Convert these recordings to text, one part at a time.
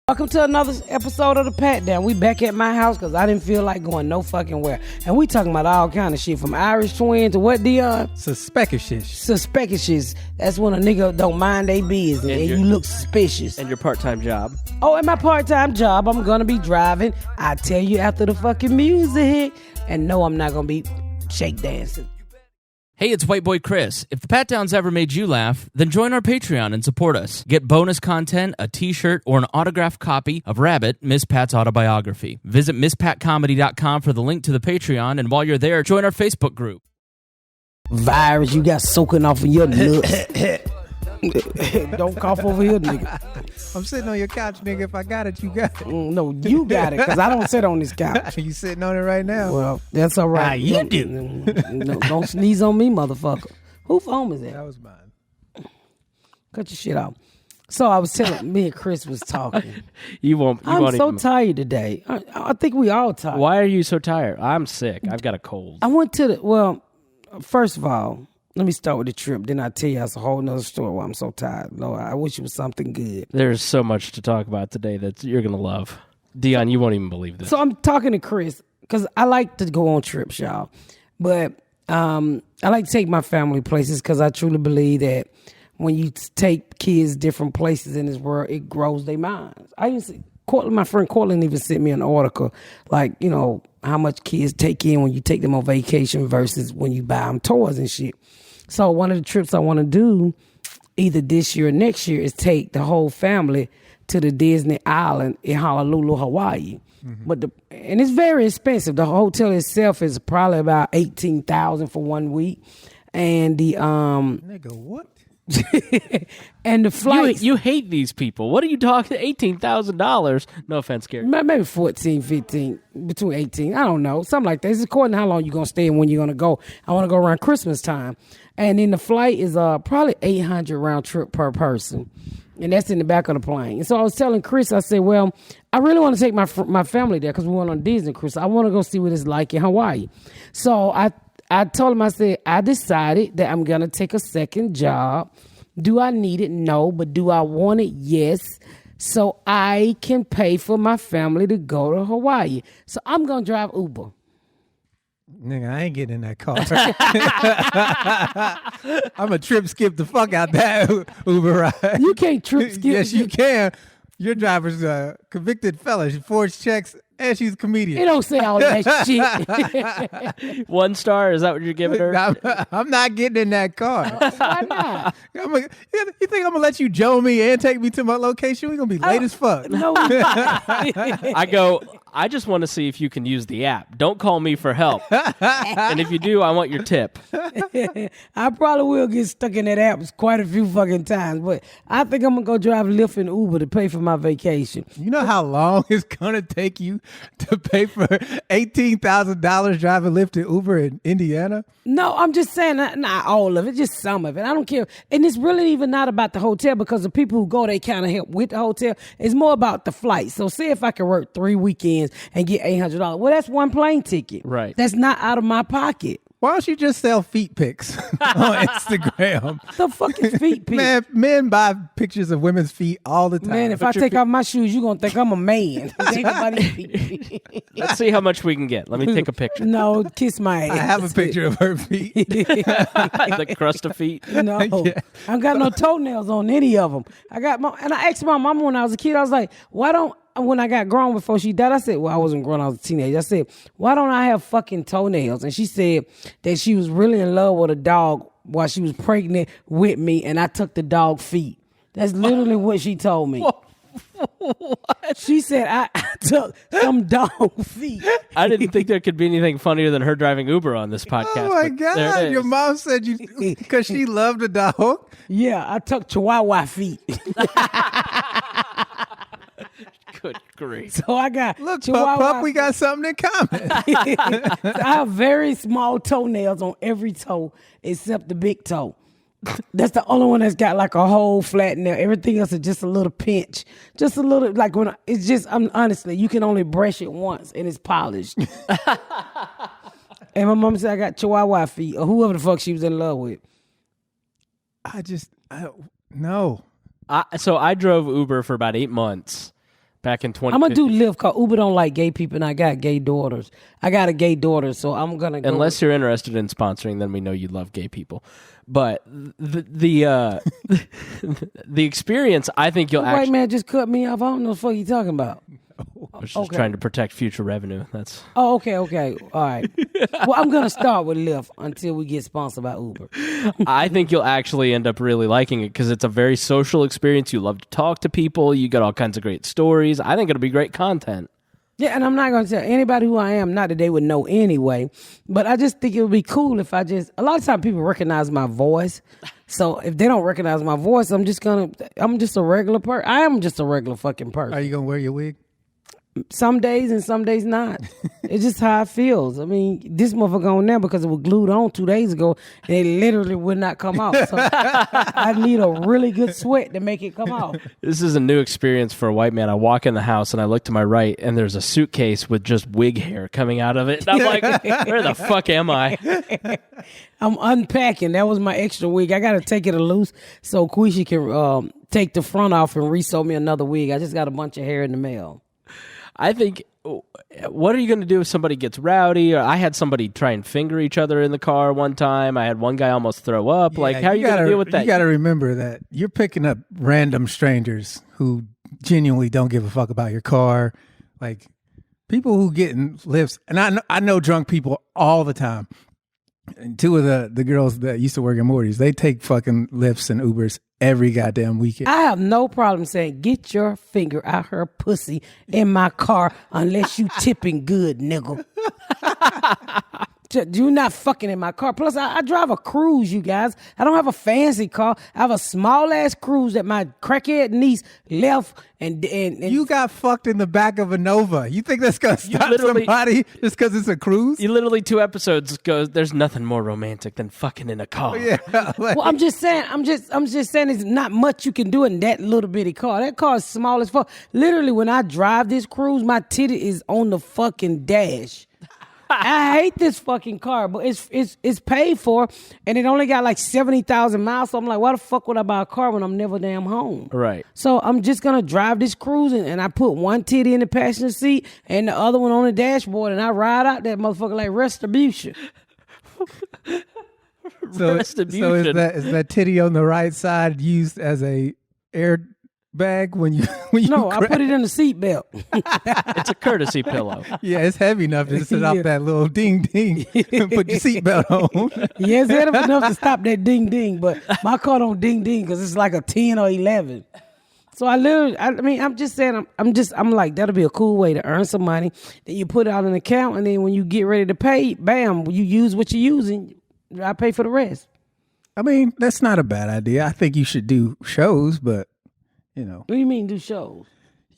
Welcome to another episode of the Pat Down. We back at my house because I didn't feel like going no fucking where. And we talking about all kind of shit, from Irish twin to what, Dion? Suspicious. Suspicious. That's when a nigga don't mind they business and you look suspicious. And your part-time job. Oh, and my part-time job, I'm going to be driving. I tell you after the fucking music. And no, I'm not going to be shake dancing. Hey, it's White Boy Chris. If the Pat Downs ever made you laugh, then join our Patreon and support us. Get bonus content, a t-shirt, or an autographed copy of Rabbit, Miss Pat's autobiography. Visit MissPatComedy.com for the link to the Patreon, and while you're there, join our Facebook group. Virus you got soaking off of your nuts. Don't cough over here, nigga. I'm sitting on your couch, nigga. If I got it, you got it. No, you got it, because I don't sit on this couch. You sitting on it right now. Well, that's all right. You do. No, don't sneeze on me, motherfucker. Who phone is that? That was mine. Cut your shit off. So I was telling, me and Chris was talking. I'm so tired today. I think we all tired. Why are you so tired? I'm sick. I've got a cold. I went to first of all, let me start with the trip. Then I'll tell you it's a whole nother story why I'm so tired. Lord, I wish it was something good. There's so much to talk about today that you're going to love. Dion, you won't even believe this. So I'm talking to Chris because I like to go on trips, y'all. But I like to take my family places because I truly believe that when you take kids different places in this world, it grows their minds. I used to, my friend Cortland even sent me an article, like, you know, how much kids take in when you take them on vacation versus when you buy them toys and shit. So one of the trips I want to do, either this year or next year, is take the whole family to the Disney Island in Honolulu, Hawaii. Mm-hmm. And it's very expensive. The hotel itself is probably about $18,000 for 1 week, and the nigga, what? and the flights. You hate these people. What are you talking? $18,000? No offense, Gary. Maybe 14, 15, between 18. I don't know, something like that. It's according to how long you're gonna stay and when you're gonna go. I want to go around Christmas time, and then the flight is probably $800 round trip per person. And that's in the back of the plane. And so I was telling Chris, I said, well, I really want to take my family there because we went on Disney cruise. I want to go see what it's like in Hawaii. So I told him, I said, I decided that I'm going to take a second job. Do I need it? No. But do I want it? Yes. So I can pay for my family to go to Hawaii. So I'm going to drive Uber. Nigga, I ain't getting in that car. I'm a trip skip the fuck out that Uber ride. You can't trip skip. Yes, you can. Your driver's a convicted felon. She forged checks and she's a comedian. It don't say all that shit. 1 star? Is that what you're giving her? I'm not getting in that car. Why not? You think I'm going to let you Joe me and take me to my location? We're going to be late as fuck. No. I just want to see if you can use the app. Don't call me for help. And if you do, I want your tip. I probably will get stuck in that app quite a few fucking times, but I think I'm going to go drive Lyft and Uber to pay for my vacation. You know how long it's going to take you to pay for $18,000 driving Lyft and Uber in Indiana? No, I'm just saying, not all of it, just some of it. I don't care. And it's really even not about the hotel because the people who go, they kind of help with the hotel. It's more about the flight. So say if I can work 3 weekends and get $800. Well, that's one plane ticket. Right. That's not out of my pocket. Why don't you just sell feet pics on Instagram? The fucking feet pics. Man, men buy pictures of women's feet all the time. Man, if I take off my shoes, you're going to think I'm a man. Let's see how much we can get. Let me take a picture. No, kiss my ass. I have a picture of her feet. The crust of feet. No, Yeah. I don't got no toenails on any of them. And I asked my mama when I was a kid, I was like, when I got grown before she died, I said, well, I wasn't grown, I was a teenager. I said, why don't I have fucking toenails? And she said that she was really in love with a dog while she was pregnant with me, and I took the dog feet. That's literally what she told me. What? She said I took some dog feet. I didn't think there could be anything funnier than her driving Uber on this podcast. Oh my God. Your mom said you, because she loved a dog. Yeah, I took Chihuahua feet. Good grief. So I got Look, Chihuahua Pup, we got something in common. I have very small toenails on every toe except the big toe. That's the only one that's got like a whole flat nail. Everything else is just a little pinch. Just a little, like it's just, honestly, you can only brush it once and it's polished. And my mom said I got Chihuahua feet, or whoever the fuck she was in love with. No. So I drove Uber for about 8 months back in 20. I'm gonna do Lyft because Uber don't like gay people, and I got gay daughters. I got a gay daughter, so I'm gonna go. Unless you're interested in sponsoring, then we know you love gay people. But the experience, I think you'll the actually. white man just cut me off. I don't know what the fuck you talking about. I was just trying to protect future revenue. That's. Oh, okay. All right. Well, I'm gonna start with Lyft until we get sponsored by Uber. I think you'll actually end up really liking it because it's a very social experience. You love to talk to people. You got all kinds of great stories. I think it'll be great content. Yeah, and I'm not going to tell anybody who I am, not that they would know anyway, but I just think it would be cool if a lot of times people recognize my voice. So if they don't recognize my voice, I'm just a regular person. I am just a regular fucking person. Are you going to wear your wig? Some days and some days not. It's just how it feels. I mean, this motherfucker on there because it was glued on 2 days ago and it literally would not come out. So I need a really good sweat to make it come out. This is a new experience for a white man. I walk in the house and I look to my right and there's a suitcase with just wig hair coming out of it. And I'm like, where the fuck am I? I'm unpacking. That was my extra wig. I got to take it loose so Quisha can take the front off and resew me another wig. I just got a bunch of hair in the mail. I think, what are you going to do if somebody gets rowdy? Or I had somebody try and finger each other in the car one time. I had one guy almost throw up. Yeah, like, how are you going to deal with that? You got to remember that you're picking up random strangers who genuinely don't give a fuck about your car. Like, people who get in lifts, and I know drunk people all the time. And two of the girls that used to work at Morty's, they take fucking lifts and Ubers every goddamn weekend. I have no problem saying, get your finger out her pussy in my car unless you tipping good, nigga. You're not fucking in my car. Plus, I drive a Cruise, you guys. I don't have a fancy car. I have a small-ass Cruise that my crackhead niece left. And you got fucked in the back of a Nova. You think that's going to stop somebody just because it's a Cruise? You literally 2 episodes goes, there's nothing more romantic than fucking in a car. Yeah. Well, I'm just saying there's not much you can do in that little bitty car. That car is small as fuck. Literally, when I drive this Cruise, my titty is on the fucking dash. I hate this fucking car, but it's paid for, and it only got like 70,000 miles. So I'm like, why the fuck would I buy a car when I'm never damn home? Right. So I'm just gonna drive this Cruise, and I put one titty in the passenger seat and the other one on the dashboard, and I ride out that motherfucker like retribution. So is that titty on the right side used as a air bag when you No, I put it in the seat belt. It's a courtesy pillow. Yeah, it's heavy enough to sit off that little ding ding and put your seatbelt on. Yeah, it's heavy enough to stop that ding ding, but my car don't ding ding because it's like a 10 or 11. So I'm just saying, I'm like, that'll be a cool way to earn some money. Then you put it out an account, and then when you get ready to pay, bam, you use what you're using. I pay for the rest. I mean, that's not a bad idea. I think you should do shows, but you know. What do you mean do shows?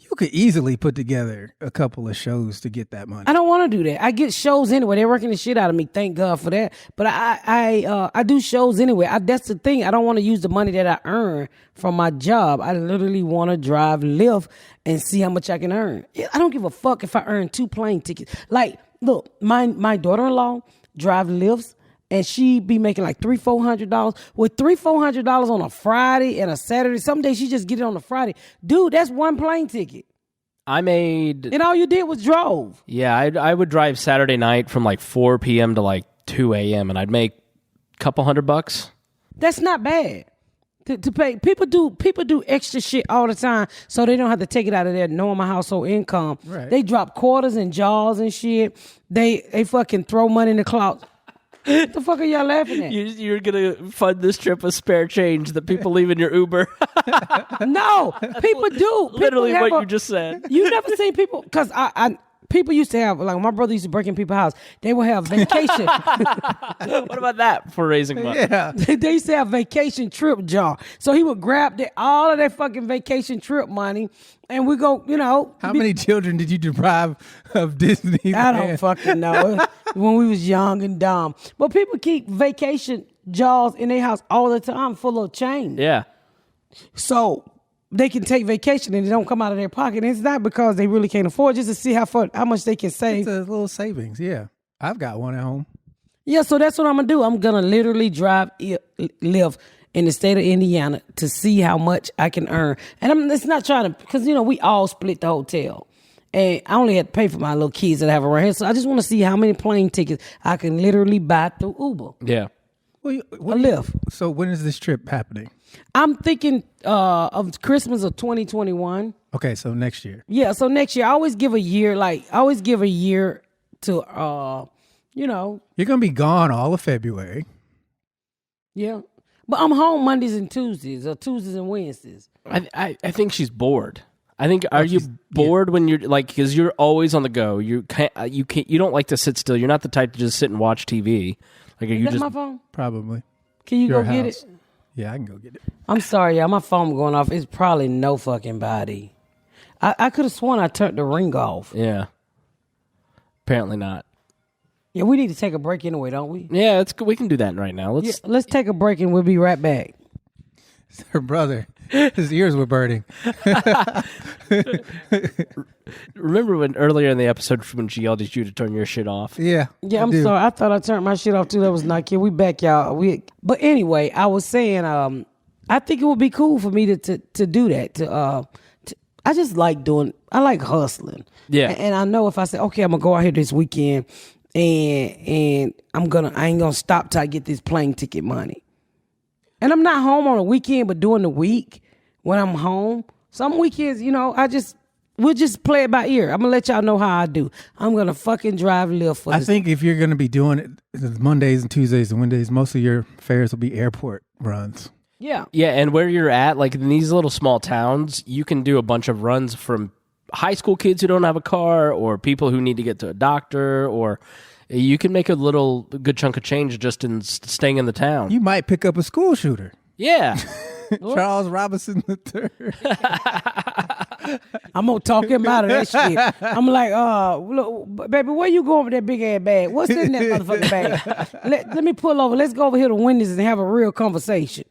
You could easily put together a couple of shows to get that money. I don't want to do that. I get shows anyway. They're working the shit out of me. Thank God for that. But I do shows anyway. That's the thing. I don't want to use the money that I earn from my job. I literally want to drive Lyft and see how much I can earn. I don't give a fuck if I earn 2 plane tickets. Like, look, my daughter-in-law drive Lyfts. And she be making like $300-400 with $300-400 on a Friday and a Saturday. Some days she just get it on a Friday. Dude, that's 1 plane ticket. And all you did was drove. Yeah, I would drive Saturday night from like 4 p.m. to like 2 a.m. and I'd make a couple $100. That's not bad. To pay. People do extra shit all the time so they don't have to take it out of their normal household income. Right. They drop quarters and jars and shit. They fucking throw money in the closet. What the fuck are y'all laughing at? You're going to fund this trip with spare change that people leave in your Uber. No, people do. Literally what you just said. You never seen people, because people used to have, like my brother used to break in people's house. They would have vacation. What about that for raising money? Yeah. They used to have vacation trip jar. So he would grab all of their fucking vacation trip money and we go, How many children did you deprive of Disney? I don't fucking know. When we was young and dumb. But people keep vacation jars in their house all the time full of change. Yeah. So they can take vacation and it don't come out of their pocket. And it's not because they really can't afford, just to see how much they can save. It's a little savings, yeah. I've got one at home. Yeah, so that's what I'm going to do. I'm going to literally drive Lyft in the state of Indiana to see how much I can earn. And it's not trying to, because, we all split the hotel. And I only had to pay for my little kids that I have around here. So I just want to see how many plane tickets I can literally buy through Uber. Yeah. Well, A Lyft. So when is this trip happening? I'm thinking of Christmas of 2021. Okay, so next year. Yeah, so next year I always give a year, to You're gonna be gone all of February. yeah. But I'm home Mondays and Tuesdays, or Tuesdays and Wednesdays. I think she's bored. I think are you bored when you're like, because you're always on the go. You don't like to sit still. You're not the type to just sit and watch TV. Like, are you Is that just my phone? Probably. Can you Your go get house. it? Yeah, I can go get it. I'm sorry, y'all. My phone going off. It's probably no fucking body. I could have sworn I turned the ring off. Yeah. Apparently not. Yeah, we need to take a break anyway, don't we? Yeah, we can do that right now. Let's take a break and we'll be right back. Her brother, his ears were burning. Remember when earlier in the episode when she yelled at you to turn your shit off? Yeah. Yeah, I I'm do. sorry. I thought I turned my shit off too. That was not cute. We back, y'all. But anyway, I was saying, I think it would be cool for me to do that. I just like I like hustling. Yeah. And I know if I say, okay, I'm gonna go out here this weekend, and I ain't gonna stop till I get this plane ticket money. And I'm not home on a weekend, but during the week when I'm home, some weekends, we'll just play it by ear. I'm gonna let y'all know how I do. I'm gonna fucking drive Lyft for I think if you're gonna be doing it Mondays and Tuesdays and Wednesdays, most of your fares will be airport runs. Yeah. Yeah, and where you're at, like in these little small towns, you can do a bunch of runs from high school kids who don't have a car, or people who need to get to a doctor, or you can make a good chunk of change just in staying in the town. You might pick up a school shooter. Yeah. Charles Robinson III. I'm gonna talk him out of that shit. I'm like, look, baby, where you going with that big ass bag? What's in that motherfucking bag? Let me pull over. Let's go over here to Wendy's and have a real conversation.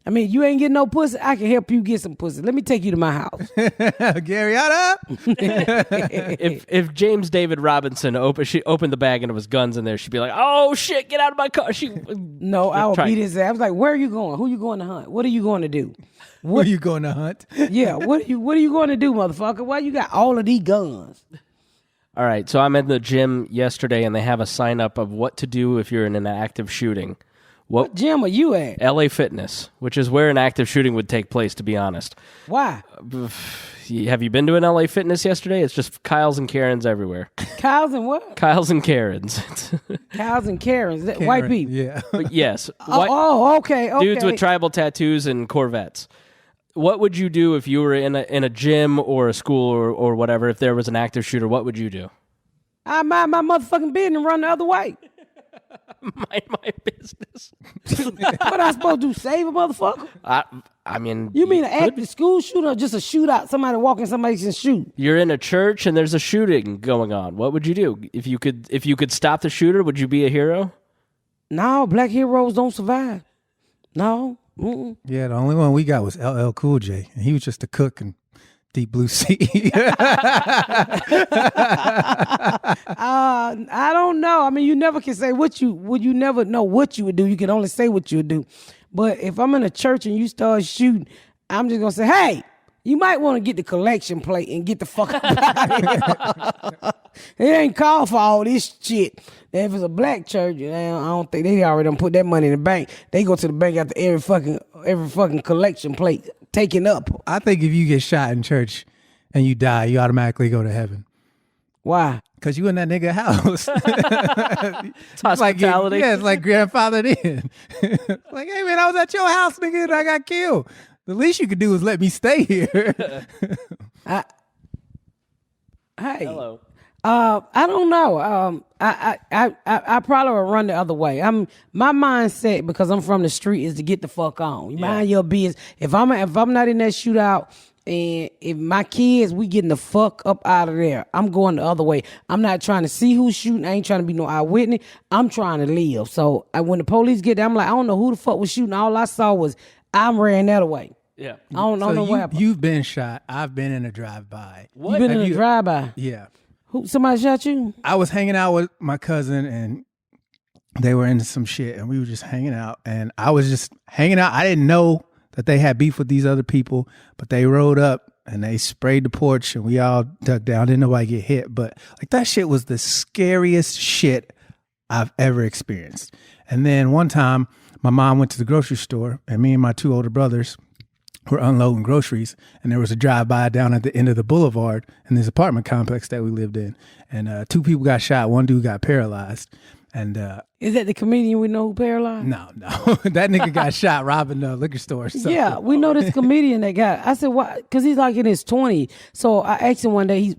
I mean, you ain't getting no pussy. I can help you get some pussy. Let me take you to my house. Garrianna. if James David Robinson opened the bag and it was guns in there, she'd be like, "Oh shit, get out of my car!" No, I would beat his ass. I was like, "Where are you going? Who you going to hunt? What are you going to do? Where you going to hunt? Yeah, what are you going to do, motherfucker? Why you got all of these guns?" All right, so I'm at the gym yesterday, and they have a sign up of what to do if you're in an active shooting. What gym are you at? LA Fitness, which is where an active shooting would take place, to be honest. Why? Have you been to an LA Fitness yesterday? It's just Kyles and Karens everywhere. Kyles and what? Kyles and Karens. Kyles and Karens. White people. Yeah. But yes. Okay. Dudes with tribal tattoos and Corvettes. What would you do if you were in a gym or a school or whatever, if there was an active shooter? What would you do? I mind my motherfucking business and run the other way. Mind my business. What I supposed to do? Save a motherfucker? I mean, You mean an active school shooter or just a shootout? Somebody walking, somebody can shoot. You're in a church and there's a shooting going on. What would you do if you could stop the shooter? Would you be a hero? No, black heroes don't survive. No. Mm-mm. Yeah, the only one we got was LL Cool J, and he was just a cook in Deep Blue Sea. I don't know. I mean, you never can say you never know what you would do. You can only say what you would do. But if I'm in a church and you start shooting, I'm just gonna say, hey, you might want to get the collection plate and get the fuck up out of here. It ain't called for all this shit. If it's a black church, I don't think they already done put that money in the bank. They go to the bank after every fucking collection plate taken up. I think if you get shot in church and you die, you automatically go to heaven. Why? Because you in that nigga house. It's hospitality. It's like grandfather then. Like, hey man, I was at your house, nigga, and I got killed. The least you could do is let me stay here. Hey. Hello. I don't know. I probably would run the other way. My mindset, because I'm from the street, is to get the fuck on. You mind your business. If I'm not in that shootout, and if my kids, we getting the fuck up out of there. I'm going the other way. I'm not trying to see who's shooting. I ain't trying to be no eyewitness. I'm trying to live. So when the police get there, I'm like, I don't know who the fuck was shooting. All I saw was I ran that away. Yeah. I don't know what happened. You've been shot. I've been in a drive-by. You been in a drive-by? Yeah. Somebody shot you? I was hanging out with my cousin, and they were into some shit, and we were just hanging out, and I was just hanging out. I didn't know that they had beef with these other people, but they rode up and they sprayed the porch, and we all ducked down. Didn't nobody get hit, but like that shit was the scariest shit I've ever experienced. And then one time, my mom went to the grocery store, and me and my 2 older brothers were unloading groceries, and there was a drive-by down at the end of the boulevard in this apartment complex that we lived in, and 2 people got shot. One dude got paralyzed. And is that the comedian we know who paralyzed? no, that nigga got shot robbing the liquor store. So. Yeah, we know this comedian that got. I said, why? Because he's like in his 20s. So I asked him one day.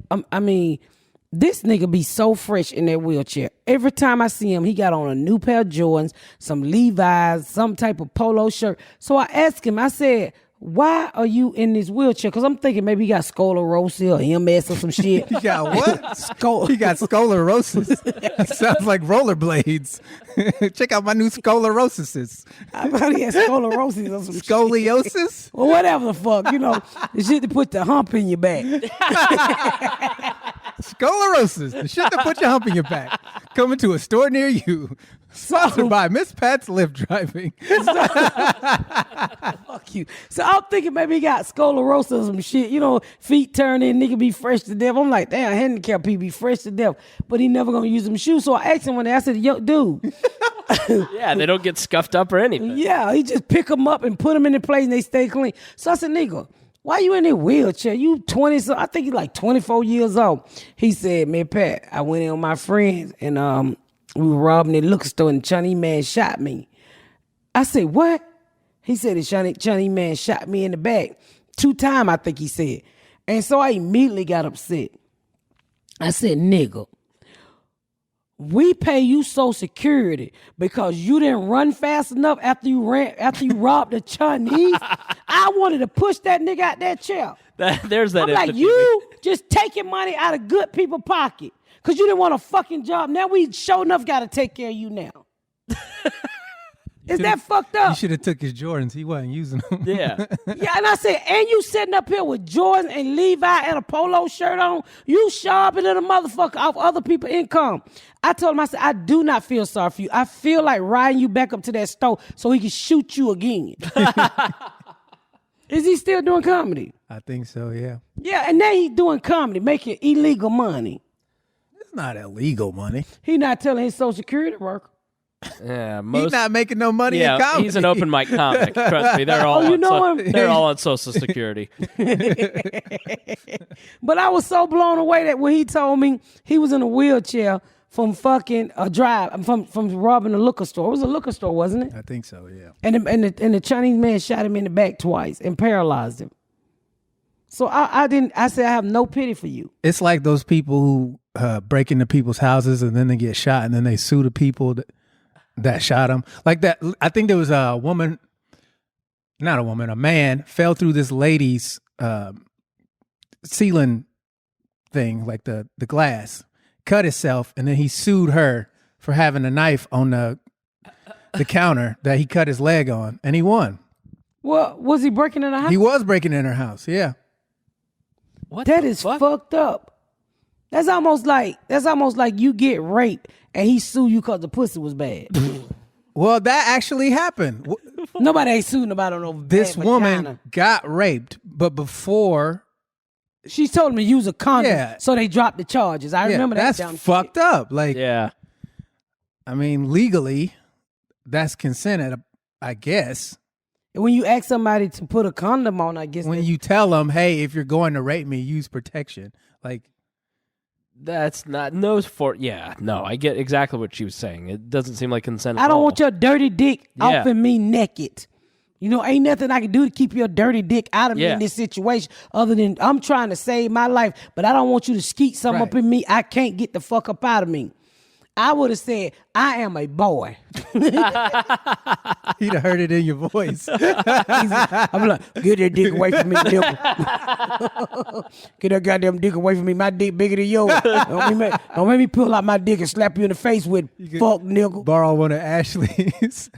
This nigga be so fresh in that wheelchair. Every time I see him, he got on a new pair of Jordans, some Levi's, some type of polo shirt. So I asked him. I said, why are you in this wheelchair? Because I'm thinking maybe he got sclerosis or MS or some shit. He got what? He got sclerosis. Sounds like rollerblades. Check out my new sclerosis. I thought he had sclerosis or some shit. Scoliosis? Well, whatever the fuck, the shit to put the hump in your back. Sclerosis, the shit to put your hump in your back. Coming to a store near you. Sponsored by Miss Pat's Lyft Driving. Fuck you. So I'm thinking maybe he got sclerosis or some shit. Feet turning, nigga be fresh to death. I'm like, damn, handicap people be fresh to death. But he never gonna use them shoes. So I asked him one day, I said, yo, dude. Yeah, they don't get scuffed up or anything. Yeah, he just pick them up and put them in the place and they stay clean. So I said, nigga, why you in that wheelchair? You 20, so I think he's like 24 years old. He said, man, Pat, I went in with my friends and we were robbing the liquor store and the Chinese man shot me. I said, what? He said the Chinese man shot me in the back 2 times, I think he said. And so I immediately got upset. I said, nigga, we pay you Social Security because you didn't run fast enough after you robbed the Chinese. I wanted to push that nigga out that chair. There's that. I'm like, you just taking money out of good people's pocket because you didn't want a fucking job. Now we sure enough got to take care of you now. Is that fucked up? You should have took his Jordans. He wasn't using them. Yeah. Yeah, and I said, and you sitting up here with Jordans and Levi and a polo shirt on, you sharper than a motherfucker off other people's income. I told him, I said, I do not feel sorry for you. I feel like riding you back up to that store so he can shoot you again. Is he still doing comedy? I think so, yeah. Yeah, and now he's doing comedy, making illegal money. It's not illegal money. He not telling his Social Security worker. Yeah, He's not making no money in comedy. He's an open mic comic. Trust me, they're all they're all on Social Security. But I was so blown away that when he told me he was in a wheelchair from fucking a drive from robbing a liquor store. It was a liquor store, wasn't it? I think so, yeah. And the Chinese man shot him in the back twice and paralyzed him. So I said I have no pity for you. It's like those people who break into people's houses and then they get shot and then they sue the people that shot them. Like that, I think there was a man fell through this lady's ceiling thing, like the glass, cut himself, and then he sued her for having a knife on the counter that he cut his leg on, and he won. Well, was he breaking in her house? He was breaking in her house, yeah. That is fucked up. That's almost like you get raped and he sue you because the pussy was bad. Well, that actually happened. Nobody ain't suing nobody on no This bad woman vagina. got raped, but before... She told him to use a condom, Yeah. so they dropped the charges. I remember that. That's fucked up. Like, Yeah. I mean, legally, that's consented, I guess. When you ask somebody to put a condom on, I guess When you tell them, hey, if you're going to rape me, use protection. Like, That's not no I get exactly what she was saying. It doesn't seem like consent. I don't want your dirty dick Yeah. off of me naked. Ain't nothing I can do to keep your dirty dick out of me in this situation other than I'm trying to save my life, but I don't want you to skeet something up in me. I can't get the fuck up out of me. I would have said, I am a boy. he'd have heard it in your voice. I'm like, get that dick away from me, nigga. Get that goddamn dick away from me. My dick bigger than yours. Don't make me pull out my dick and slap you in the face with fuck, nigga. Borrow one of Ashley's.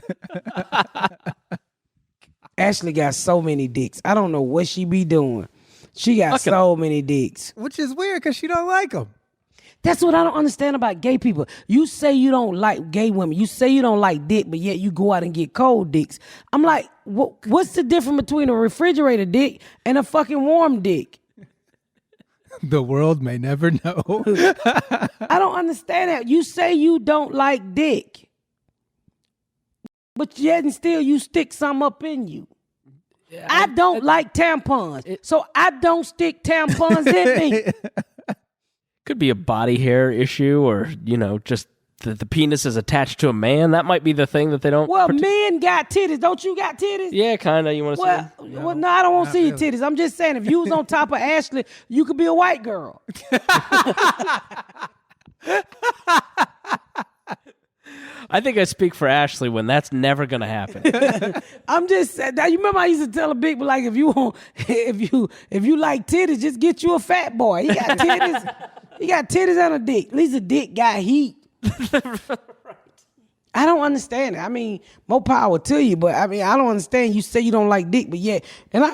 Ashley got so many dicks. I don't know what she be doing. She got so many dicks. Which is weird because she don't like them. That's what I don't understand about gay people. You say you don't like gay women. You say you don't like dick, but yet you go out and get cold dicks. I'm like, what's the difference between a refrigerator dick and a fucking warm dick? The world may never know. I don't understand that. You say you don't like dick, but yet and still you stick some up in you. I don't like tampons, so I don't stick tampons in me. Could be a body hair issue, or just the penis is attached to a man. That might be the thing that they don't. Well, men got titties. Don't you got titties? Yeah, kind of. You want to see? Well, no, I don't want to see your titties. I'm just saying, if you was on top of Ashley, you could be a white girl. I think I speak for Ashley when that's never going to happen. I'm just saying. Now, you remember I used to tell a big, but like if you like titties, just get you a fat boy. He got titties. He got titties and a dick. At least a dick got heat. I don't understand it. I mean, more power to you, but I mean, I don't understand. You say you don't like dick, but yet, and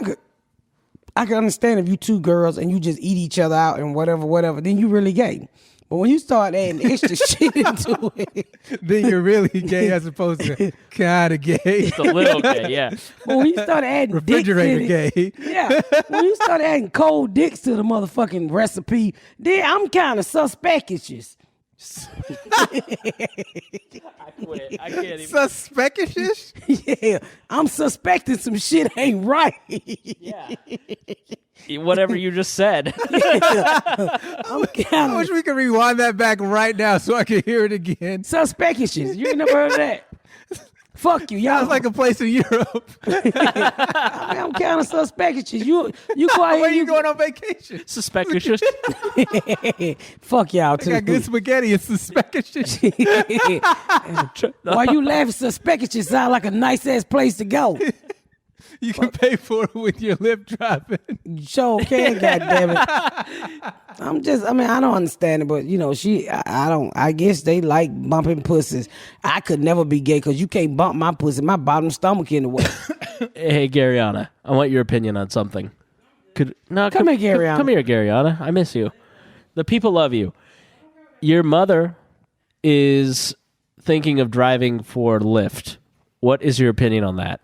I can understand if you two girls and you just eat each other out and whatever, then you really gay. But when you start adding extra shit into it, then you're really gay as opposed to kind of gay. It's a little gay, yeah. But when you start adding refrigerator dicks in gay, yeah. When you start adding cold dicks to the motherfucking recipe, then I'm kind of suspicious. I quit. I can't even. Suspicious? Yeah, I'm suspecting some shit ain't right. Yeah. Whatever you just said. I wish we could rewind that back right now so I could hear it again. Suspicious. You ain't never heard of that? Fuck you, y'all. Sounds like a place in Europe. I'm kind of suspicious. You go out Where here. you going on vacation? Suspicious. Fuck y'all I too. got good spaghetti. It's suspicious. Why you laughing? Suspicious sound like a nice ass place to go. You can pay for it with your lip dropping. Sure can, goddammit. I don't understand it, but I guess they like bumping pussies. I could never be gay because you can't bump my pussy. My bottom stomach in the way. Hey, Garrianna, I want your opinion on something. Come here, Garrianna. Come here, Garrianna. I miss you. The people love you. Your mother is thinking of driving for Lyft. What is your opinion on that?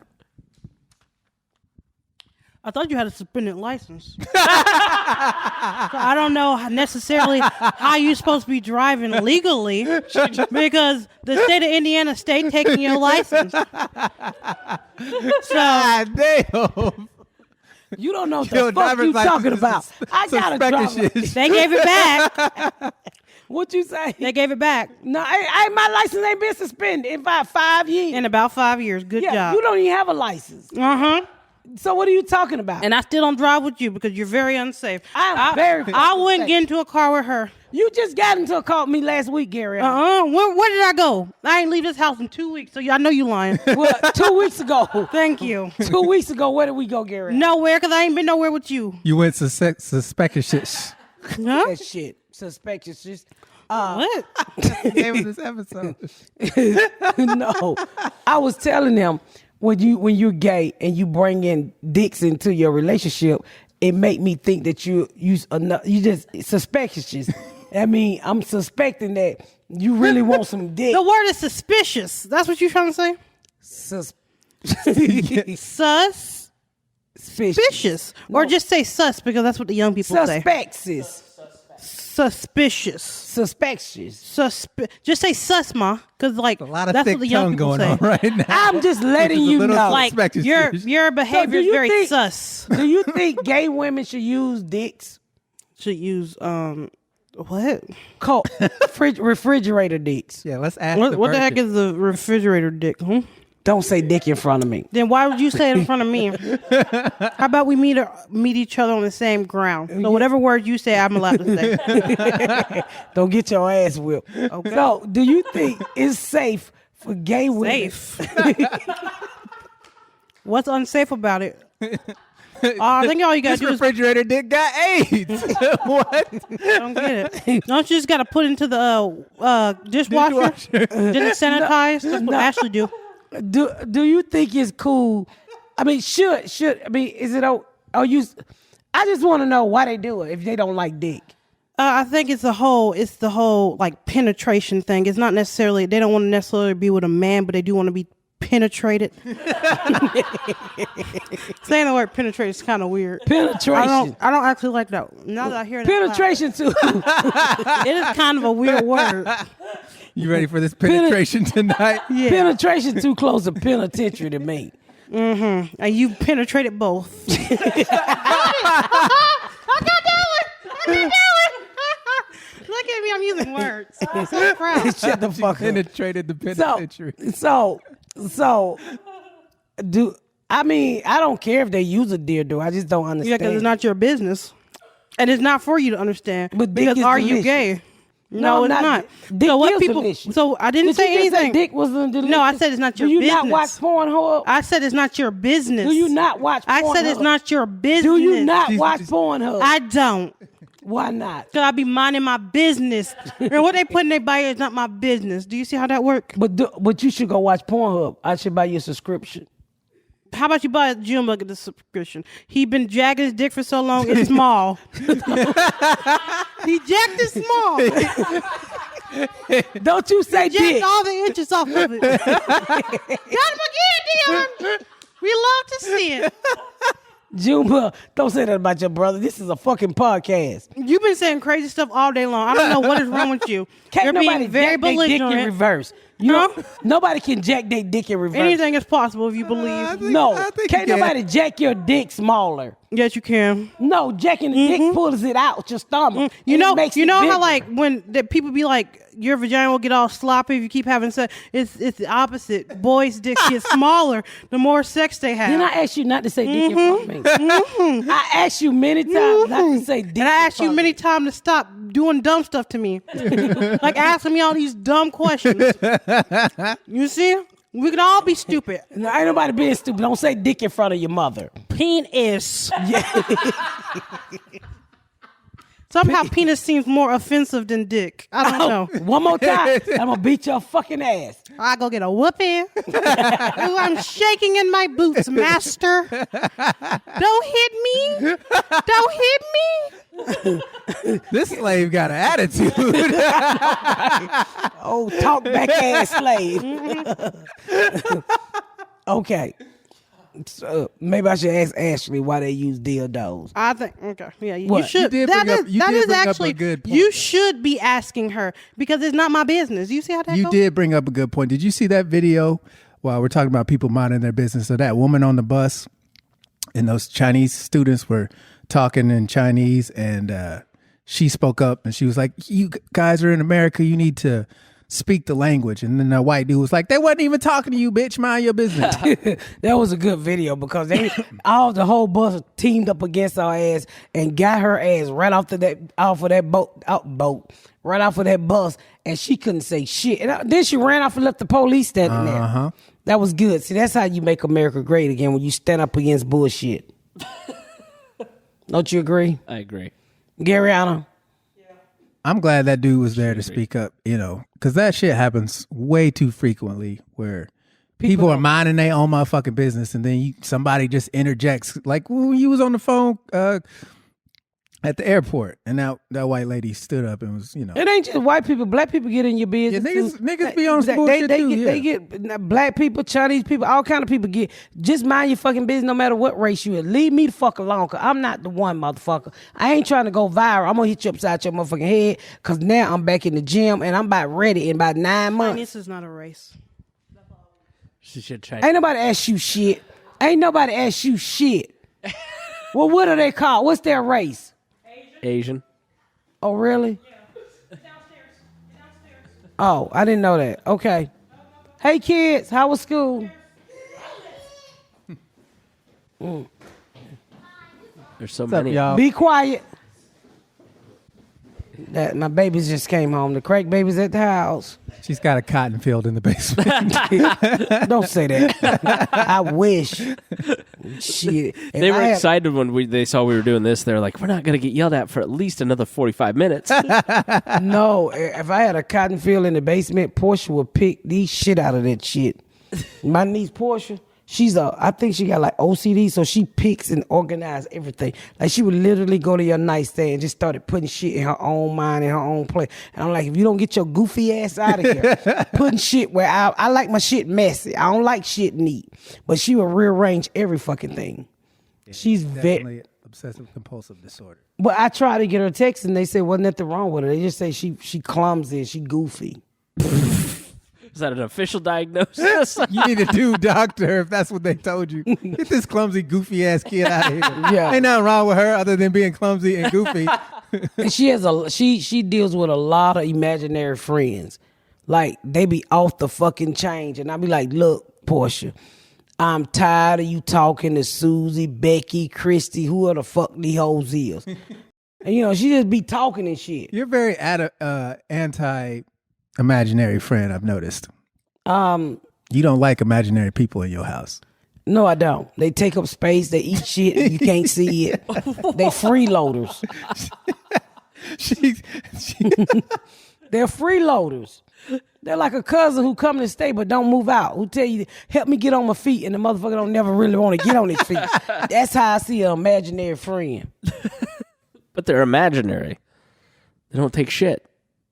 I thought you had a suspended license. So I don't know necessarily how you're supposed to be driving legally because the state of Indiana state taking your license. So God damn. You don't know what the fuck you talking about. I got a driver. They gave it back. What you say? They gave it back. No, my license ain't been suspended in about 5 years. In about 5 years. Good job. You don't even have a license. Uh-huh. So what are you talking about? And I still don't drive with you because you're very unsafe. I wouldn't get into a car with her. You just got into a car with me last week, Gary. Where did I go? I ain't leave this house in 2 weeks, so I know you lying. Well, 2 weeks ago. Thank you. 2 weeks ago, where did we go, Gary? Nowhere, because I ain't been nowhere with you. You went suspicious. Huh? That shit. Suspicious. What? Name of this episode. No. I was telling them, when you're gay and you bring in dicks into your relationship, it make me think that you just suspicious. I mean, I'm suspecting that you really want some dick. The word is suspicious. That's what you're trying to say? Suspicious. Or just say sus because that's what the young people say. Suspicious. Just say sus, ma, because A lot of that's thick what the young tongue people going say. on right now. I'm just letting Just a you little know. Like suspicious. your behavior is very sus. Do you think gay women should use dicks? Should use what? Refrigerator dicks. Yeah, let's ask What the heck is the refrigerator dick? Don't say dick in front of me. Then why would you say it in front of me? How about we meet each other on the same ground? So whatever word you say, I'm allowed to say. Don't get your ass whipped. Okay. So, do you think it's safe for gay women? Safe. What's unsafe about it? I think all you gotta This do is refrigerator dick got AIDS. What? I don't get it. Don't you just gotta put it into the dishwasher? Then it sanitize? That's what Ashley do. Do you think it's cool? I mean, is it? I just want to know why they do it if they don't like dick. I think it's the whole like penetration thing. It's not necessarily, they don't want to necessarily be with a man, but they do want to be penetrated. Saying the word penetrate is kind of weird. Penetration. I don't actually like that. Now that I hear that, Penetration too. it is kind of a weird word. You ready for this penetration tonight? Yeah. Penetration too close to penitentiary to me. Mm-hmm. And you penetrated both. I can do it. Look at me, I'm using words. I'm so proud. Shut the fuck up. Penetrated the penitentiary. So, I don't care if they use a dildo. I just don't Yeah, understand. because it's not your business. And it's not for you to understand. But dick because is are you delicious. gay? No, No, it's I'm not. Dick So what is people? delicious. So I didn't Did say you just anything. Dick was delicious? No, I said it's not your Do you business. not watch Pornhub? I said it's not your business. Do you not watch Pornhub? I said it's not your business. Do you not watch Pornhub? I don't. Why not? So I be minding my business. And what they put in their bio is not my business. Do you see how that works? But you should go watch Pornhub. I should buy you a subscription. How about you buy Jim get the subscription? He been jagging his dick for so long, it's small. He jacked it small. Don't you say Jacked dick. all the inches off of it. Got him again, Dion. We love to see it. Juma, don't say that about your brother. This is a fucking podcast. You've been saying crazy stuff all day long. I don't know what is wrong with you. Can't You're nobody being very jack their dick in belligerent. reverse. You know, nobody can jack their dick in reverse. Anything is possible if you believe. No, I think can't you can. nobody jack your dick smaller. Yes, you can. No, jacking the dick pulls it out your stomach. You and know, it makes you it know bigger. how like when the people be like, your vagina will get all sloppy if you keep having sex. It's the opposite. Boys' dicks get smaller the more sex they have. Didn't I ask you not to say dick in front of me? I asked you many times not to say dick. And I asked you many times to stop doing dumb stuff to me. Like asking me all these dumb questions. You see? We can all be stupid. No, ain't nobody being stupid. Don't say dick in front of your mother. Penis. Somehow penis seems more offensive than dick. I don't know. One more time, I'm gonna beat your fucking ass. I go get a whooping. Ooh, I'm shaking in my boots, master. Don't hit me. Don't hit me. This slave got an attitude. Oh, talk back ass slave. Okay. So maybe I should ask Ashley why they use dildos. I think okay, yeah, you What? should. You did That bring up- is- you that did is bring up a actually good point. you should be asking her because it's not my business. You see how that You goes? did bring up a good point. Did you see that video while we're talking about people minding their business? So that woman on the bus and those Chinese students were talking in Chinese and she spoke up and she was like, you guys are in America. You need to speak the language. And then the white dude was like, they wasn't even talking to you, bitch. Mind your business. That was a good video because the whole bus teamed up against our ass and got her ass right off of that bus, and she couldn't say shit. And then she ran off and left the police standing there. That was good. See, that's how you make America great again, when you stand up against bullshit. Don't you agree, I agree. Garrianna? I'm glad that dude was there to speak up, because that shit happens way too frequently where people are minding their own motherfucking business and then somebody just interjects. Like, well, you was on the phone at the airport and that white lady stood up and was, It ain't just white people. Black people get in your business. Yeah, too. niggas be on some bullshit too, They get black people, Chinese people, all kind of people get. Just mind your fucking business, no matter what race you is. Leave me the fuck alone, cause I'm not the one, motherfucker. I ain't trying to go viral. I'm gonna hit you upside your motherfucking head, cause now I'm back in the gym and I'm about ready in about 9 months. This is not a race. She should try. Ain't nobody ask you shit. Ain't nobody ask you shit. Well, what are they called? What's their race? Asian. Oh, really? Oh, I didn't know that. Okay. Hey, kids, how was school? There's so What's up, many. y'all? Be quiet. That my babies just came home. The crack babies at the house. She's got a cotton field in the basement. Don't say that. I wish. Shit. If They I were had- excited when they saw we were doing this. They're like, we're not going to get yelled at for at least another 45 minutes. No, if I had a cotton field in the basement, Portia would pick these shit out of that shit. My niece Portia, I think she got like OCD, so she picks and organizes everything. Like she would literally go to your nightstand and just started putting shit in her own mind, in her own place. And I'm like, if you don't get your goofy ass out of here, putting shit where I like my shit messy. I don't like shit neat. But she will rearrange every fucking thing. She's Definitely obsessive compulsive disorder. But I tried to get her text and they said wasn't nothing wrong with her. They just say she clumsy and she goofy. Is that an official diagnosis? You need a new doctor if that's what they told you. Get this clumsy, goofy ass kid out of here. Yeah. Ain't nothing wrong with her other than being clumsy and goofy. And she deals with a lot of imaginary friends. Like they be off the fucking change. And I be like, look, Portia, I'm tired of you talking to Susie, Becky, Christy, who the fuck these hoes is. And she just be talking and shit. You're very anti-imaginary friend, I've noticed. You don't like imaginary people in your house. No, I don't. They take up space. They eat shit. And you can't see it. They freeloaders. They're freeloaders. They're like a cousin who come to stay but don't move out. Who tell you, help me get on my feet, and the motherfucker don't never really want to get on his feet. That's how I see an imaginary friend. But they're imaginary. They don't take shit.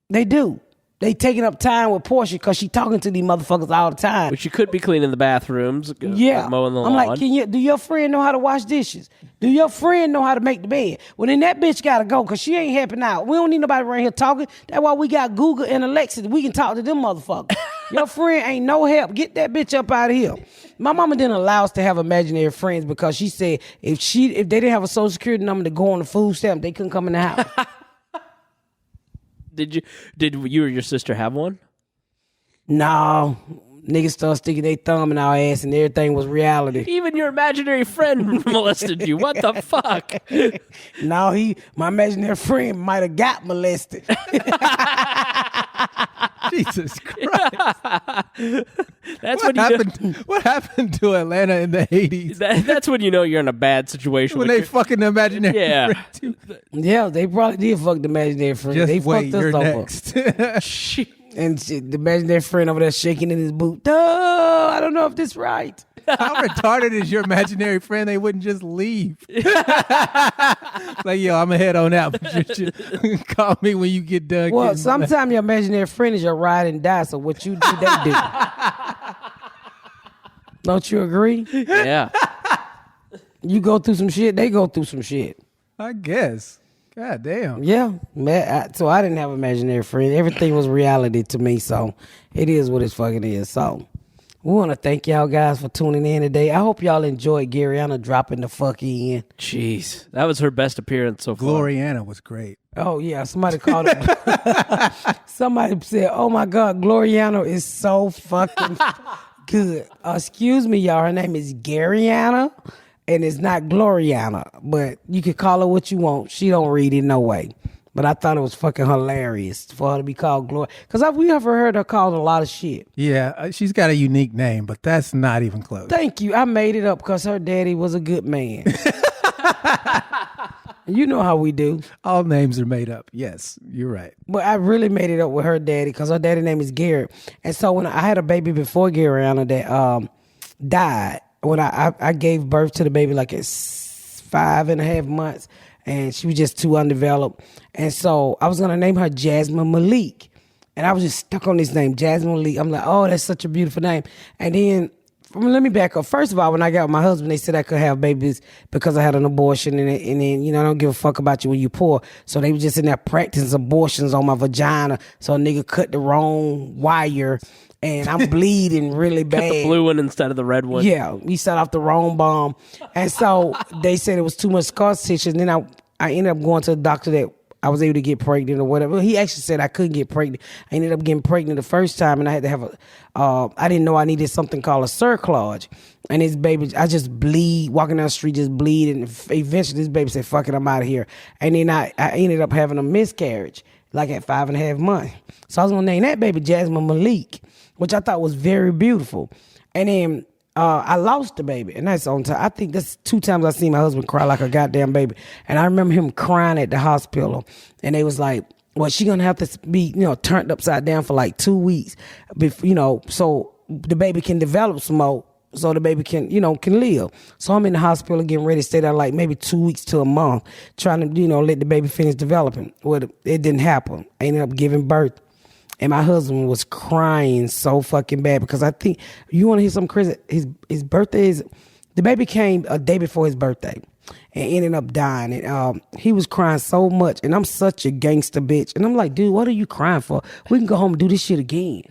They do. They taking up time with Portia because she talking to these motherfuckers all the time. But you could be cleaning the bathrooms, Yeah. mowing the I'm lawn. like, do your friend know how to wash dishes? Do your friend know how to make the bed? Well, then that bitch got to go because she ain't helping out. We don't need nobody around here talking. That's why we got Google and Alexa. We can talk to them motherfuckers. Your friend ain't no help. Get that bitch up out of here. My mama didn't allow us to have imaginary friends because she said if they didn't have a social security number to go on the food stamp, they couldn't come in the house. Did you or your sister have one? No. Niggas started sticking their thumb in our ass and everything was reality. Even your imaginary friend molested you. What the fuck? No, my imaginary friend might have got molested. Jesus Christ. That's What happened to Atlanta in the 80s? That's when you know you're in a bad situation. When with they your- fucking imaginary Yeah. friend too. Yeah, they probably did fuck the imaginary friend. Just they wait, fucked us you're over. next. Shit. And shit, the imaginary friend over there shaking in his boot. Oh, I don't know if this right. How retarded is your imaginary friend? They wouldn't just leave. Like, yo, I'm ahead on that. But call me when you get done. Well, getting sometimes your imaginary friend is your ride and die. So what you do, they do. Don't you agree? Yeah. You go through some shit, they go through some shit. I guess. God damn. Yeah, so I didn't have an imaginary friend. Everything was reality to me, so it is what it fucking is. So we want to thank y'all guys for tuning in today. I hope y'all enjoyed Garrianna dropping the fuck in. Jeez. That was her best appearance so far. Gloriana was great. Oh, yeah, somebody called it. Somebody said, oh, my God, Glorianna is so fucking good. Excuse me, y'all. Her name is Garrianna. And it's not Gloriana, but you can call her what you want. She don't read it no way. But I thought it was fucking hilarious for her to be called Gloria. Because we ever heard her called a lot of shit. Yeah, she's got a unique name, but that's not even close. Thank you. I made it up because her daddy was a good man. You know how we do. All names are made up. Yes, you're right. But I really made it up with her daddy because her daddy name is Garrett. And so when I had a baby before Garrianna that died, when I gave birth to the baby like at 5.5 months, and she was just too undeveloped. And so I was going to name her Jasmine Malik. And I was just stuck on this name, Jasmine Malik. I'm like, oh, that's such a beautiful name. And then, let me back up. First of all, when I got with my husband, they said I could have babies because I had an abortion. And then, I don't give a fuck about you when you're poor. So they were just in there practicing abortions on my vagina. So a nigga cut the wrong wire. And I'm bleeding really bad. Got the blue one instead of the red one. Yeah, we set off the wrong bomb. And so they said it was too much scar tissue. And then I ended up going to a doctor that I was able to get pregnant or whatever. He actually said I couldn't get pregnant. I ended up getting pregnant the first time, and I had to have I didn't know I needed something called a cerclage. And this baby, I just bleed, walking down the street, just bleed. And eventually this baby said, fuck it, I'm out of here. And then I ended up having a miscarriage, like at 5.5 months. So I was going to name that baby Jasmine Malik, which I thought was very beautiful. And then I lost the baby, and that's on time. I think that's 2 times I seen my husband cry like a goddamn baby. And I remember him crying at the hospital, and they was like, well, she gonna have to be, turned upside down for like 2 weeks, so the baby can develop some more. so the baby can live. So I'm in the hospital getting ready to stay there like maybe 2 weeks to a month, trying to, let the baby finish developing. Well, it didn't happen. I ended up giving birth. And my husband was crying so fucking bad because I think, you want to hear something crazy? His birthday is, the baby came a day before his birthday and ended up dying. And he was crying so much. And I'm such a gangster bitch. And I'm like, dude, what are you crying for? We can go home and do this shit again.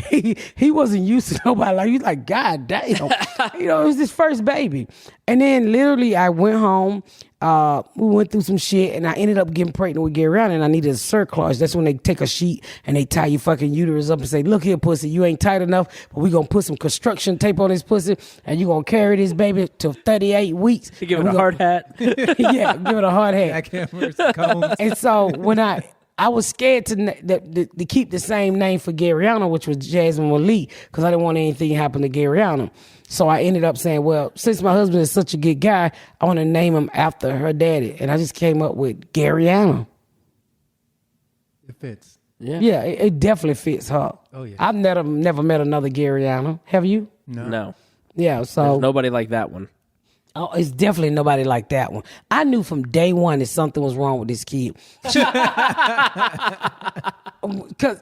he wasn't used to nobody. Like, he's like, God damn. It was his first baby. And then literally I went home. We went through some shit and I ended up getting pregnant with Garrianna and I needed a cerclage. That's when they take a sheet and they tie your fucking uterus up and say, look here, pussy, you ain't tight enough, but we gonna put some construction tape on this pussy and you gonna carry this baby till 38 weeks. You give it a hard hat. Yeah, give it a hard hat. Jackhammers, And so when I was scared to keep the same name for Garrianna, which was Jasmine Malik, because I didn't want anything to happen to Garrianna. So I ended up saying, well, since my husband is such a good guy, I want to name him after her daddy. And I just came up with Garrianna. It fits. Yeah. Yeah, it definitely fits her. Oh, yeah. I've never met another Garrianna. Have you? No. Yeah, so There's nobody like that one. oh, it's definitely nobody like that one. I knew from day one that something was wrong with this kid. Cause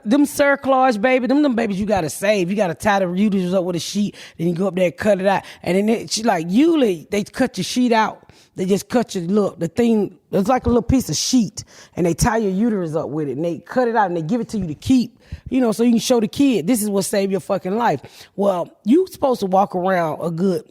them cerclage, baby, them babies you gotta save. You gotta tie the uterus up with a sheet, then you go up there and cut it out. And then she like usually they cut your sheet out. They just cut the thing, it's like a little piece of sheet, and they tie your uterus up with it, and they cut it out and they give it to you to keep, so you can show the kid this is what saved your fucking life. Well, you supposed to walk around a good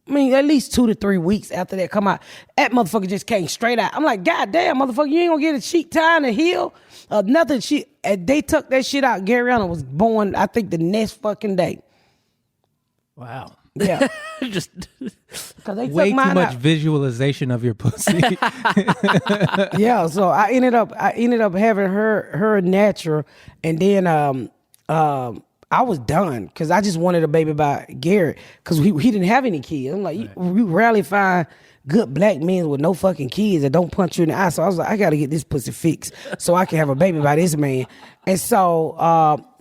at least 2 to 3 weeks after that come out. That motherfucker just came straight out. I'm like, God damn, motherfucker, you ain't gonna get a sheet tie and a heel? Nothing. They took that shit out. Garrianna was born, I think, the next fucking day. Wow. Yeah. Just Cause they Way took mine too much out. visualization of your pussy. Yeah, so I ended up having her natural, and then I was done because I just wanted a baby by Garrett because he didn't have any kids. I'm like, you rarely find good black men with no fucking kids that don't punch you in the eye. So I was like, I got to get this pussy fixed so I can have a baby by this man. And so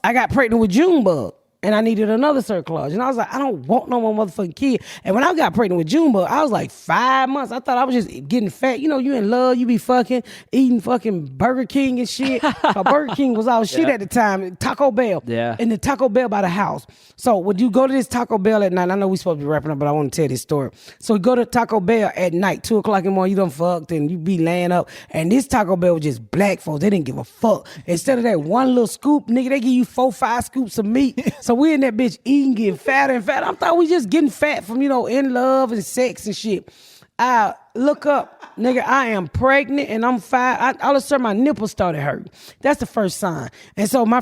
I got pregnant with Junebug. And I needed another cerclage. And I was like, I don't want no more motherfucking kid. And when I got pregnant with Junebug, I was like 5 months. I thought I was just getting fat. You in love, you be eating fucking Burger King and shit. Burger King was all shit at the time. Taco Bell. Yeah. And the Taco Bell by the house. So would you go to this Taco Bell at night? I know we supposed to be wrapping up, but I want to tell this story. So we go to Taco Bell at night, 2 o'clock in the morning, you done fucked and you be laying up. And this Taco Bell was just black folks. They didn't give a fuck. Instead of that one little scoop, nigga, they give you 4-5 scoops of meat. So we in that bitch eating, getting fatter and fatter. I thought we just getting fat from, in love and sex and shit. I look up, nigga, I am pregnant and I'm 5. All of a sudden my nipples started hurting. That's the first sign. And so my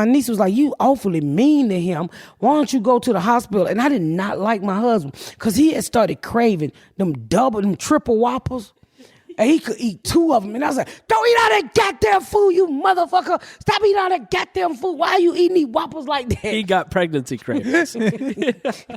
niece was like, you awfully mean to him. Why don't you go to the hospital? And I did not like my husband because he had started craving them triple Whoppers. And he could eat 2 of them. And I was like, don't eat all that goddamn food, you motherfucker. Stop eating all that goddamn food. Why are you eating these Whoppers like that? he got pregnancy cravings.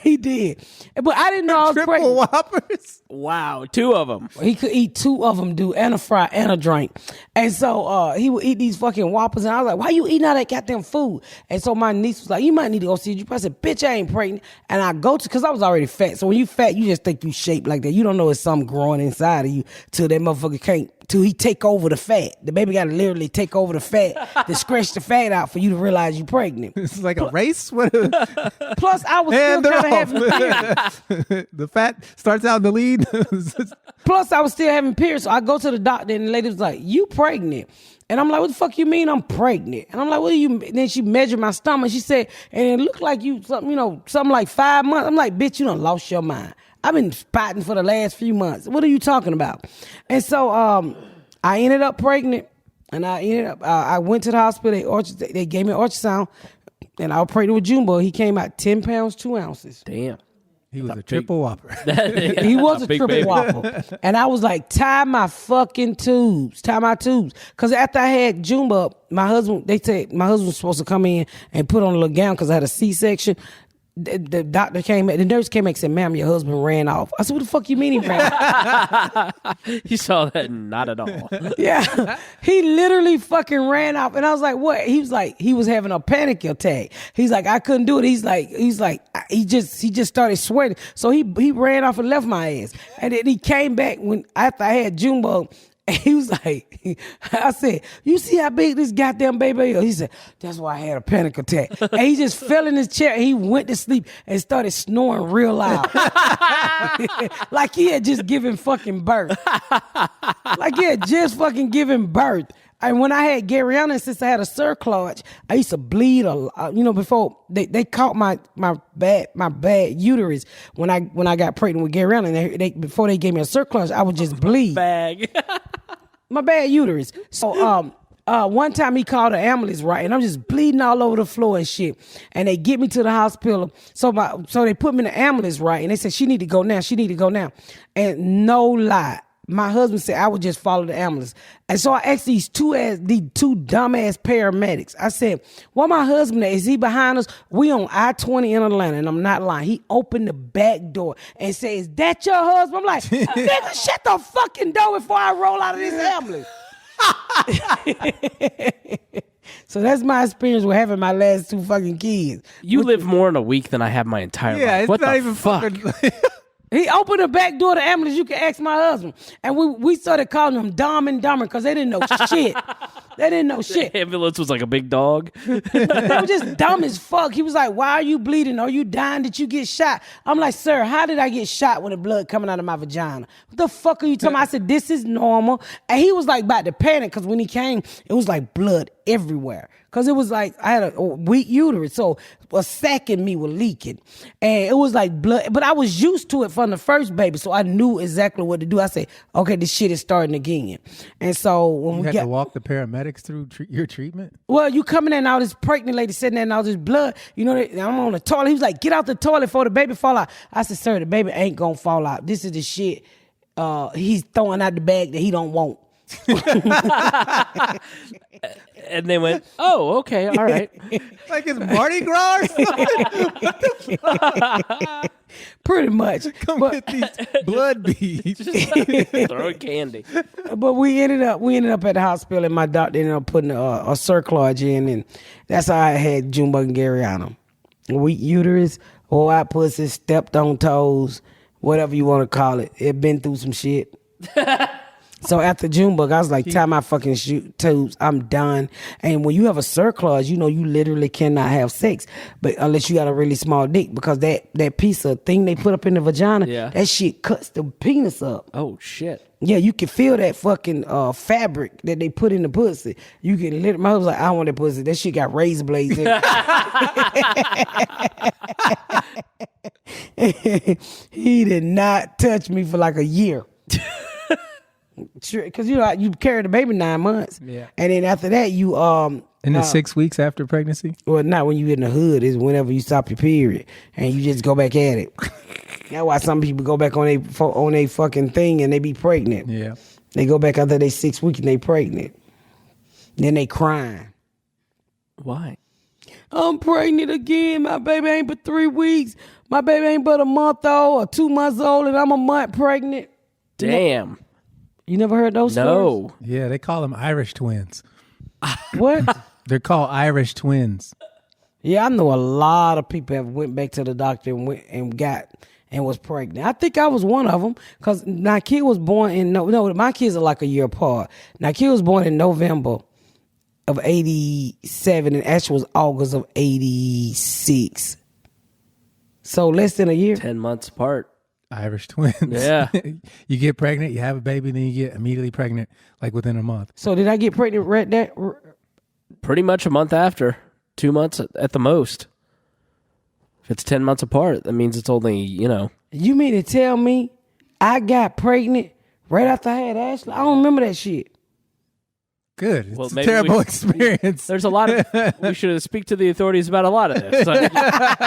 He did. But I didn't know I was Triple pregnant. Whoppers. Wow, 2 of them. He could eat 2 of them, dude, and a fry and a drink. And so he would eat these fucking Whoppers. And I was like, why you eating all that goddamn food? And so my niece was like, you might need to go see you. I said, bitch, I ain't pregnant. And I go to, because I was already fat. So when you fat, you just think you shaped like that. You don't know it's something growing inside of you till that motherfucker can't. Till he take over the fat. The baby got to literally take over the fat to scratch the fat out for you to realize you pregnant. It's like a race. Plus, I was still And they're kind of having periods. The fat starts out in the lead. Plus, I was still having periods. So I go to the doctor and the lady was like, you pregnant. And I'm like, what the fuck you mean I'm pregnant? And I'm like, what do you, and then she measured my stomach. She said, and it looked like you, something like 5 months. I'm like, bitch, you done lost your mind. I've been spotting for the last few months. What are you talking about? And so I ended up pregnant, and I went to the hospital. They gave me an ultrasound, and I was pregnant with Junebug. He came out 10 pounds, 2 ounces. Damn. He was a triple Whopper. He was a big triple baby. Whopper. And I was like, tie my tubes. Because after I had Junebug, they said my husband was supposed to come in and put on a little gown because I had a C-section. the doctor came, the nurse came back and said, "Ma'am, your husband ran off." I said, "What the fuck you mean he ran off?" You saw that? Not at all. Yeah, he literally fucking ran off, and I was like, "What?" He was like, he was having a panic attack. He's like, I couldn't do it. He's like, he just started sweating, so he ran off and left my ass, and then he came back after I had Junebug. And he was like, I said, "You see how big this goddamn baby is?" He said, "That's why I had a panic attack." And he just fell in his chair and he went to sleep and started snoring real loud. Like he had just given fucking birth. Like he had just fucking given birth. And when I had Garrianna, since I had a cerclage, I used to bleed a lot. Before they caught my bad uterus when I got pregnant with Garrianna, and before they gave me a cerclage, I would just bleed. Bag. My bad uterus. So one time he called the ambulance, right, and I'm just bleeding all over the floor and shit. And they get me to the hospital. So they put me in the ambulance, right, and they said she need to go now. She need to go now. And no lie, my husband said I would just follow the ambulance. And so I asked these two dumbass paramedics. I said, "Well, my husband is he behind us? We on I-20 in Atlanta," and I'm not lying. He opened the back door and said, "Is that your husband?" I'm like, "Nigga, shut the fucking door before I roll out of this ambulance." So that's my experience with having my last two fucking kids. You live more in a week than I have my entire life. It's What not the even fuck? fucking. He opened the back door of the ambulance. You can ask my husband. And we started calling him Dumb and Dumber because they didn't know shit. They didn't know shit. The ambulance was like a big dog. They were just dumb as fuck. He was like, "Why are you bleeding? Are you dying? Did you get shot?" I'm like, "Sir, how did I get shot with the blood coming out of my vagina? What the fuck are you talking about?" I said, "This is normal." And he was like about to panic because when he came, it was like blood everywhere. Because it was like I had a weak uterus, so a sac in me was leaking. And it was like blood. But I was used to it from the first baby, so I knew exactly what to do. I said, "Okay, this shit is starting again." And so when You we had got to walk the paramedics through your treatment? well, you coming in and all this pregnant lady sitting there and all this blood. I'm on the toilet. He was like, "Get out the toilet before the baby fall out." I said, "Sir, the baby ain't gonna fall out. This is the shit he's throwing out the bag that he don't want." And they went, "Oh, okay, all right." Like it's Mardi Gras or something? Pretty much. Come get these blood beads. Throwing candy. But we ended up at the hospital, and my doctor ended up putting a cerclage in, and that's how I had Junebug and Garrianna. Weak uterus, wide pussy, stepped on toes, whatever you want to call it. It been through some shit. So after Junebug, I was like, "Tie my fucking tubes. I'm done." And when you have a cerclage, you literally cannot have sex, but unless you got a really small dick, because that piece of thing they put up in the vagina, that shit cuts the penis up. Oh shit. Yeah, you can feel that fucking fabric that they put in the pussy. You can literally, my husband was like, "I want that pussy. That shit got razor blades in it." He did not touch me for like a year. Because you carry the baby 9 months, and then after that you In the 6 weeks after pregnancy? well, not when you in the hood, is whenever you stop your period and you just go back at it. That's why some people go back on a fucking thing and they be pregnant. Yeah. They go back after they 6 weeks and they pregnant. Then they crying. Why? "I'm pregnant again. My baby ain't but 3 weeks. My baby ain't but a month old or 2 months old, and I'm a month pregnant." Damn. You never heard those stories? No. Yeah, they call them Irish twins. What? They're called Irish twins. Yeah, I know a lot of people have went back to the doctor and went and was pregnant. I think I was one of them because my kid was born in my kids are like a year apart. My kid was born in November of 87 and actually was August of 86. So less than a year. 10 months apart. Irish twins. Yeah. You get pregnant, you have a baby, then you get immediately pregnant, like within a month. So did I get pregnant right that? Pretty much a month after. 2 months at the most. If it's 10 months apart, that means it's only, You mean to tell me I got pregnant right after I had Ashley? I don't remember that shit. Good. It's Well, a maybe terrible experience. There's a lot of, we should speak to the authorities about a lot of this. So if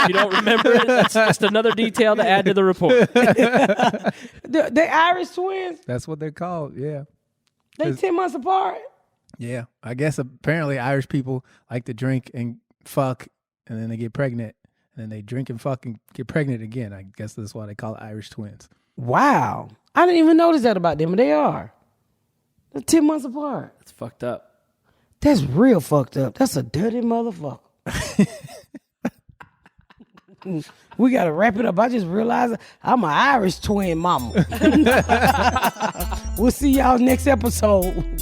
you don't remember it, that's just another detail to add to the report. The Irish twins, That's what they're called. Yeah. they 10 months apart. Yeah. I guess apparently Irish people like to drink and fuck, and then they get pregnant, and then they drink and fucking get pregnant again. I guess that's why they call it Irish twins. Wow. I didn't even notice that about them, but they are. They're 10 months apart. It's fucked up. That's real fucked up. That's a dirty motherfucker. We got to wrap it up. I just realized I'm an Irish twin mama. We'll see y'all next episode.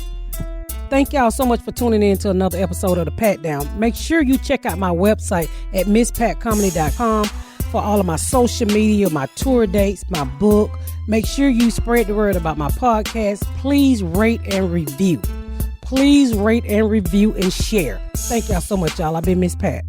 Thank y'all so much for tuning in to another episode of The Pat Down. Make sure you check out my website at misspatcomedy.com for all of my social media, my tour dates, my book. Make sure you spread the word about my podcast. Please rate and review. Please rate and review and share. Thank y'all so much, y'all. I've been Miss Pat.